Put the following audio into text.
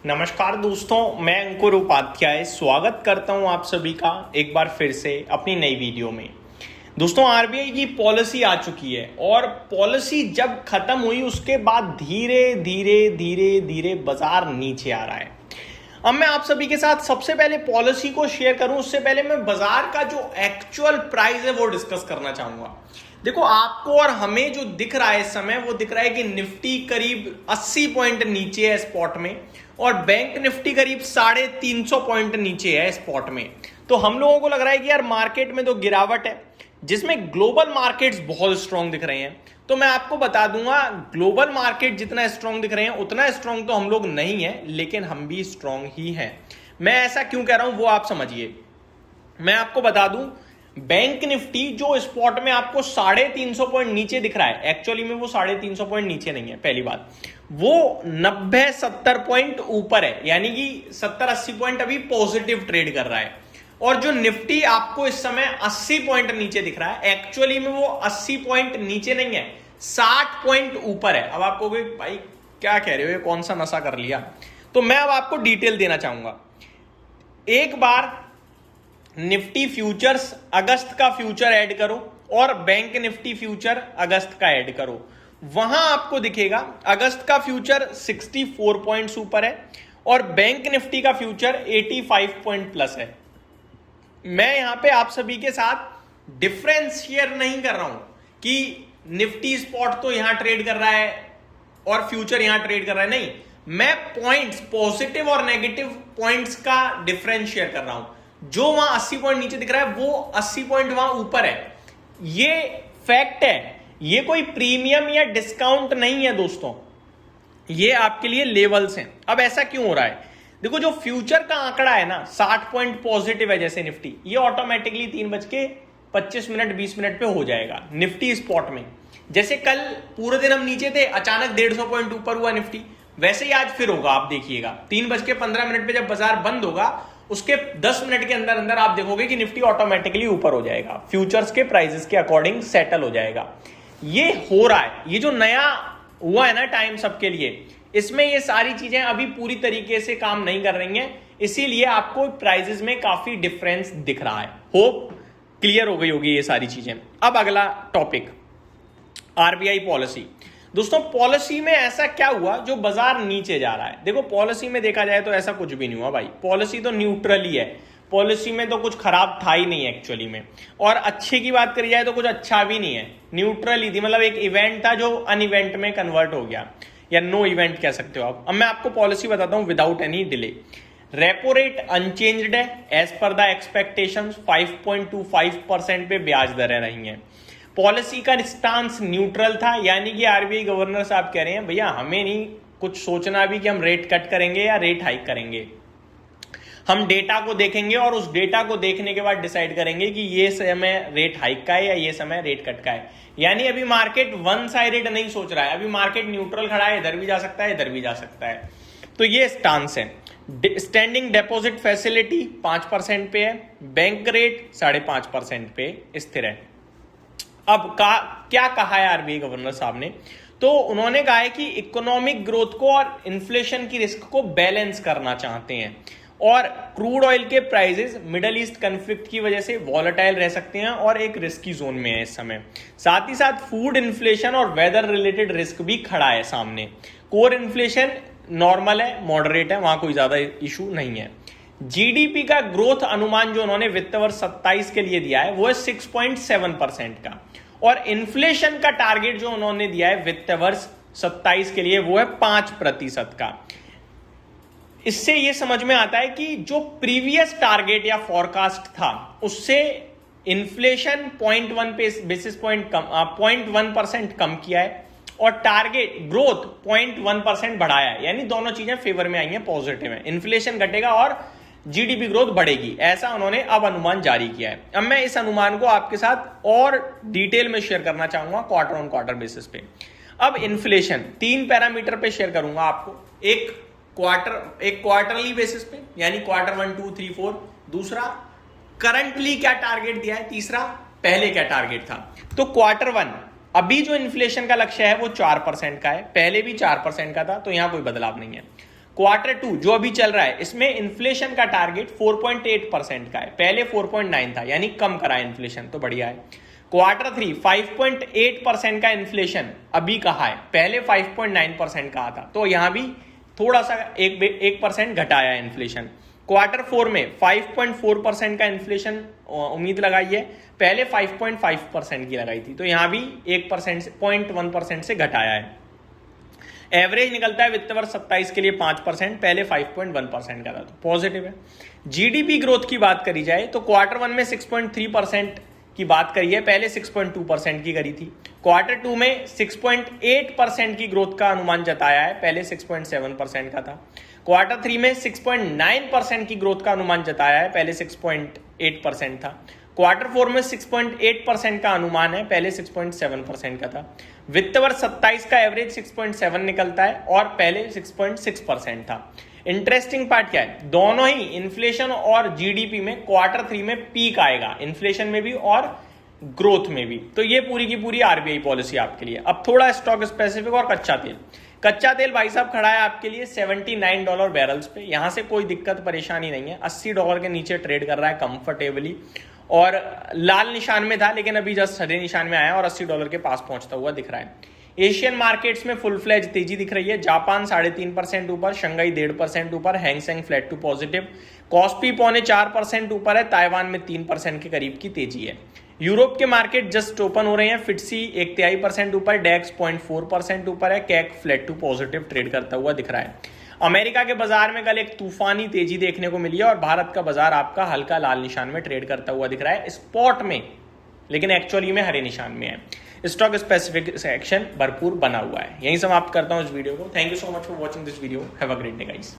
नमस्कार दोस्तों, मैं अंकुर उपाध्याय स्वागत करता हूं आप सभी का एक बार फिर से अपनी नई वीडियो में। दोस्तों, आरबीआई की पॉलिसी आ चुकी है और पॉलिसी जब खत्म हुई उसके बाद धीरे धीरे धीरे धीरे बाजार नीचे आ रहा है। अब मैं आप सभी के साथ सबसे पहले पॉलिसी को शेयर करूं उससे पहले मैं बाजार का जो एक्चुअल प्राइस है वो डिस्कस करना चाहूंगा। देखो, आपको और हमें जो दिख रहा है इस समय वो दिख रहा है कि निफ्टी करीब 80 पॉइंट नीचे है स्पॉट में और बैंक निफ्टी करीब 350 पॉइंट नीचे है स्पॉट में। तो हम लोगों को लग रहा है कि यार मार्केट में तो गिरावट है, जिसमें ग्लोबल मार्केट्स बहुत स्ट्रांग दिख रहे हैं। तो मैं आपको बता दूंगा, ग्लोबल मार्केट जितना स्ट्रांग दिख रहे हैं उतना स्ट्रांग तो हम लोग नहीं है, लेकिन हम भी स्ट्रांग ही हैं। मैं ऐसा क्यों कह रहा हूं वो आप समझिए। मैं आपको बता दूं, बैंक निफ्टी जो स्पॉट में आपको 350 पॉइंट नीचे दिख रहा है, एक्चुअली में वो 350 पॉइंट नीचे नहीं है। पहली बात, वो 90-70 पॉइंट ऊपर है, यानी कि 70-80 पॉइंट अभी पॉजिटिव ट्रेड कर रहा है। और जो निफ्टी आपको इस समय 80 पॉइंट नीचे दिख रहा है, एक्चुअली में वो 80 पॉइंट नीचे नहीं है, 60 पॉइंट ऊपर है। अब आपको भाई क्या कह रहे हो, ये कौन सा नशा कर लिया? तो मैं अब आपको डिटेल देना चाहूंगा। एक बार निफ्टी फ्यूचर्स अगस्त का फ्यूचर ऐड करो और बैंक निफ्टी फ्यूचर अगस्त का ऐड करो। वहां आपको दिखेगा अगस्त का फ्यूचर 64 पॉइंट्स ऊपर है और बैंक निफ्टी का फ्यूचर 85 पॉइंट प्लस है। मैं यहां पे आप सभी के साथ डिफरेंस शेयर नहीं कर रहा हूं कि निफ्टी स्पॉट तो यहां ट्रेड कर रहा है और फ्यूचर यहां ट्रेड कर रहा है, नहीं। मैं पॉइंट्स, पॉजिटिव और नेगेटिव पॉइंट्स का डिफरेंस शेयर कर रहा हूं। जो वहां 80 पॉइंट नीचे दिख रहा है वो 80 पॉइंट वहां ऊपर है। ये फैक्ट है, ये कोई प्रीमियम या डिस्काउंट नहीं है दोस्तों, ये आपके लिए लेवल्स हैं। अब ऐसा क्यों हो रहा है? देखो, जो फ्यूचर का आंकड़ा है ना, 60 पॉइंट पॉजिटिव है जैसे निफ्टी, ये ऑटोमेटिकली 3:25 20 मिनट पे हो जाएगा निफ्टी स्पॉट में। जैसे कल पूरे दिन हम नीचे थे, अचानक 150 पॉइंट ऊपर हुआ निफ्टी, वैसे ही आज फिर होगा। आप देखिएगा 3:15 पे जब बाजार बंद होगा उसके 10 मिनट के अंदर अंदर आप देखोगे कि निफ्टी ऑटोमेटिकली ऊपर हो जाएगा, फ्यूचर्स के प्राइसेस के अकॉर्डिंग सेटल हो जाएगा। ये हो रहा है, ये जो नया हुआ है ना टाइम सबके लिए, इसमें ये सारी चीजें अभी पूरी तरीके से काम नहीं कर रही हैं, इसीलिए आपको प्राइसेस में काफी डिफरेंस दिख रहा है। होप क्लियर हो गई होगी ये सारी चीजें। अब अगला टॉपिक, आरबीआई पॉलिसी। दोस्तों, पॉलिसी में ऐसा क्या हुआ जो बाजार नीचे जा रहा है? देखो, पॉलिसी में देखा जाए तो ऐसा कुछ भी नहीं हुआ भाई, पॉलिसी तो न्यूट्रल ही है। पॉलिसी में तो कुछ खराब था ही नहीं एक्चुअली में, और अच्छे की बात करी जाए तो कुछ अच्छा भी नहीं है, न्यूट्रल ही थी। मतलब एक इवेंट था जो अन इवेंट में कन्वर्ट हो गया, या नो इवेंट कह सकते हो आप। अब मैं आपको पॉलिसी बताता हूं without any delay. Repo rate unchanged है एज पर द एक्सपेक्टेशंस, 5.25% पे ब्याज दरें रही हैं। पॉलिसी का स्टांस न्यूट्रल था, यानी कि आरबीआई गवर्नर साहब कह रहे हैं भैया हमें नहीं कुछ सोचना भी कि हम रेट कट करेंगे या रेट हाइक करेंगे। हम डेटा को देखेंगे और उस डेटा को देखने के बाद डिसाइड करेंगे कि ये समय रेट हाइक का है या ये समय रेट कट का है। यानी अभी मार्केट वन साइडेड नहीं सोच रहा है, अभी मार्केट न्यूट्रल खड़ा है, इधर भी जा सकता है इधर भी जा सकता है। तो ये स्टांस है। स्टैंडिंग डिपॉजिट फैसिलिटी 5% पे है, बैंक रेट 5.5% पे स्थिर है। अब क्या कहा है आरबीआई गवर्नर साहब ने? तो उन्होंने कहा है कि इकोनॉमिक ग्रोथ को और इन्फ्लेशन की रिस्क को बैलेंस करना चाहते हैं, और क्रूड ऑयल के प्राइसेस मिडल ईस्ट कन्फ्लिक्ट की वजह से वॉलेटाइल रह सकते हैं और एक रिस्की जोन में है इस समय। साथ ही साथ फूड इन्फ्लेशन और वेदर रिलेटेड रिस्क भी खड़ा है सामने। कोर इन्फ्लेशन नॉर्मल है, मॉडरेट है, वहां कोई ज्यादा इशू नहीं है। जीडीपी का ग्रोथ अनुमान जो उन्होंने वित्त वर्ष 27 के लिए दिया है वो है 6.7% का, और इन्फ्लेशन का टारगेट जो उन्होंने दिया है वित्त वर्ष 27 के लिए वो है 5% का। इससे यह समझ में आता है कि जो प्रीवियस टारगेट या फॉरकास्ट था उससे इन्फ्लेशन 0.1% कम किया है और टारगेट ग्रोथ 0.1% बढ़ाया है। यानी दोनों चीजें फेवर में आई हैं, पॉजिटिव है। इन्फ्लेशन घटेगा और जीडीपी ग्रोथ बढ़ेगी, ऐसा उन्होंने अब अनुमान जारी किया है। अब मैं इस अनुमान को आपके साथ और डिटेल में शेयर करना चाहूंगा क्वार्टर ऑन क्वार्टर बेसिस पे। अब इन्फ्लेशन 3 पैरामीटर पे शेयर करूंगा आपको, एक क्वार्टरली बेसिस पे, यानी क्वार्टर 1 2 3 4, दूसरा करंटली क्या टारगेट दिया है, तीसरा पहले क्या टारगेट था। तो क्वार्टर 1 अभी जो इन्फ्लेशन का लक्ष्य है वो 4% का है, पहले भी 4% का था, तो यहां कोई बदलाव नहीं है। Q2 जो अभी चल रहा है, इसमें इन्फ्लेशन का टारगेट 4.8% का है, पहले 4.9 था, यानी कम करा है इन्फ्लेशन, तो बढ़िया है। Q3 5.8% का इन्फ्लेशन अभी कहा है, पहले 5.9% कहा था, तो यहां भी थोड़ा सा 1% घटाया है इन्फ्लेशन। Q4 में 5.4% का इन्फ्लेशन उम्मीद लगाई है, पहले 5.5% की लगाई थी, तो यहां भी 1% 0.1% से घटाया है। एवरेज निकलता है वित्त वर्ष 27 के लिए 5%, पहले 5.1% का था, तो पॉजिटिव है। जीडीपी ग्रोथ की बात करी जाए तो Q1 में 6.3% की बात करी है, पहले 6.2% की करी थी। Q2 में 6.8% की ग्रोथ का अनुमान जताया है, पहले 6.7% का था। Q3 में 6.9% की ग्रोथ का अनुमान जताया है, पहले 6.8% था। Q4 में 6.8% का अनुमान है, पहले 6.7% का था। वित्त वर्ष 27 का एवरेज 6.7 निकलता है और पहले 6.6% था। इंटरेस्टिंग पार्ट क्या है, दोनों ही इन्फ्लेशन और जीडीपी में Q3 में पीक आएगा, इन्फ्लेशन में भी और ग्रोथ में भी। तो ये पूरी की पूरी आरबीआई पॉलिसी आपके लिए। अब थोड़ा स्टॉक स्पेसिफिक और कच्चा तेल भाई साहब खड़ा है आपके लिए $79 बैरल्स पे, यहां से कोई दिक्कत परेशानी नहीं है। $80 के नीचे ट्रेड कर रहा है कंफर्टेबली, और लाल निशान में था लेकिन अभी जस्ट हरे निशान में आया और $80 के पास पहुंचता हुआ दिख रहा है। एशियन मार्केट्स में फुल फ्लैज तेजी दिख रही है। जापान 3.5% ऊपर, शंघाई 1.5% ऊपर, Hang Seng flat to positive, KOSPI 0.4% ऊपर है, ताइवान में 3% के करीब की तेजी है। यूरोप के मार्केट जस्ट ओपन हो रहे हैं, फिटसी 1.3% ऊपर, डेक्स 0.4% ऊपर है, कैक फ्लैट टू पॉजिटिव ट्रेड करता हुआ दिख रहा है। अमेरिका के बाजार में कल एक तूफानी तेजी देखने को मिली है और भारत का बाजार आपका हल्का लाल निशान में ट्रेड करता हुआ दिख रहा है स्पॉट में, लेकिन एक्चुअली में हरे निशान में है। स्टॉक स्पेसिफिक सेक्शन भरपूर बना हुआ है। यहीं समाप्त करता हूं इस वीडियो को। Thank you so much for watching this video. Have a great day guys.